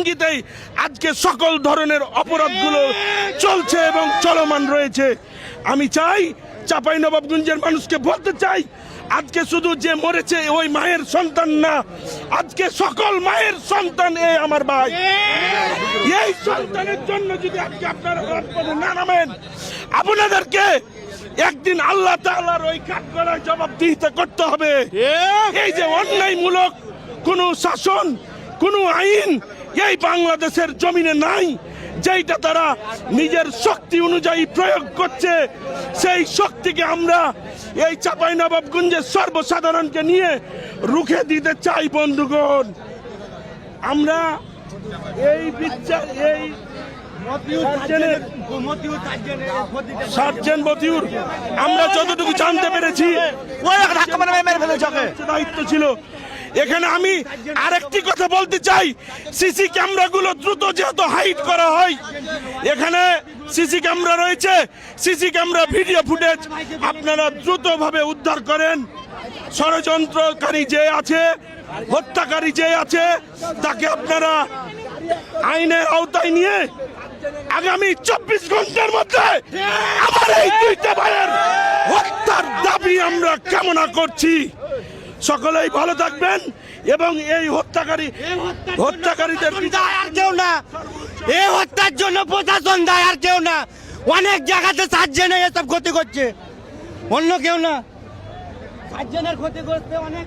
ইঙ্গিতেই আজকে সকল ধরনের অপরাধগুলো চলছে এবং চলমান রয়েছে। আমি চাই চাঁপাইনবাবগঞ্জের মানুষকে বলতে চাই, আজকে শুধু যে মরেছে ওই মায়ের সন্তান না, আজকে সকল মায়ের সন্তান এই আমার ভাই। এই সন্তানের জন্য যদি আজকে আপনারা রাজপথে না নামেন, আপনাদেরকে একদিন আল্লাহ তাআলার ওই কাঠগড়ায় জবাবদিহিতা করতে হবে। এই যে অন্যায়মূলক কোনো শাসন, কোনো আইন এই বাংলাদেশের জমিনে নাই, যেটা তারা নিজের শক্তি অনুযায়ী প্রয়োগ করছে, সেই শক্তিকে আমরা এই চাঁপাইনবাবগঞ্জের সর্বসাধারণকে নিয়ে রুখে দিতে চাই। বন্ধুগণ, আমরা এই বিচার এই সার্জেন্ট মতিউর আমরা যতটুকু জানতে পেরেছি দায়িত্ব ছিল এখানে। আমি আরেকটি কথা বলতে চাই, সিসি ক্যামেরাগুলো দ্রুত যেহেতু হাইড করা হয়, এখানে সিসি ক্যামেরা রয়েছে, সিসি ক্যামেরা ভিডিও ফুটেজ আপনারা দ্রুতভাবে উদ্ধার করেন। ষড়যন্ত্রকারী যে আছে, হত্যাকারী যে আছে, তাকে আপনারা আইনের আওতায় নিয়ে আগামী 24 ঘন্টার মধ্যে আমার এই দুইটা ভাইয়ের হত্যার দাবি আমরা কামনা করছি। সকলেই ভালো থাকবেন এবং এই হত্যাকারীদের দায় আর কেউ না, এই হত্যার জন্য প্রশাসন দায় আর কেউ না। অনেক জায়গাতে সার্জেনে এসব ক্ষতি করছে, অন্য কেউ না। সার্জেনের ক্ষতি করতে অনেক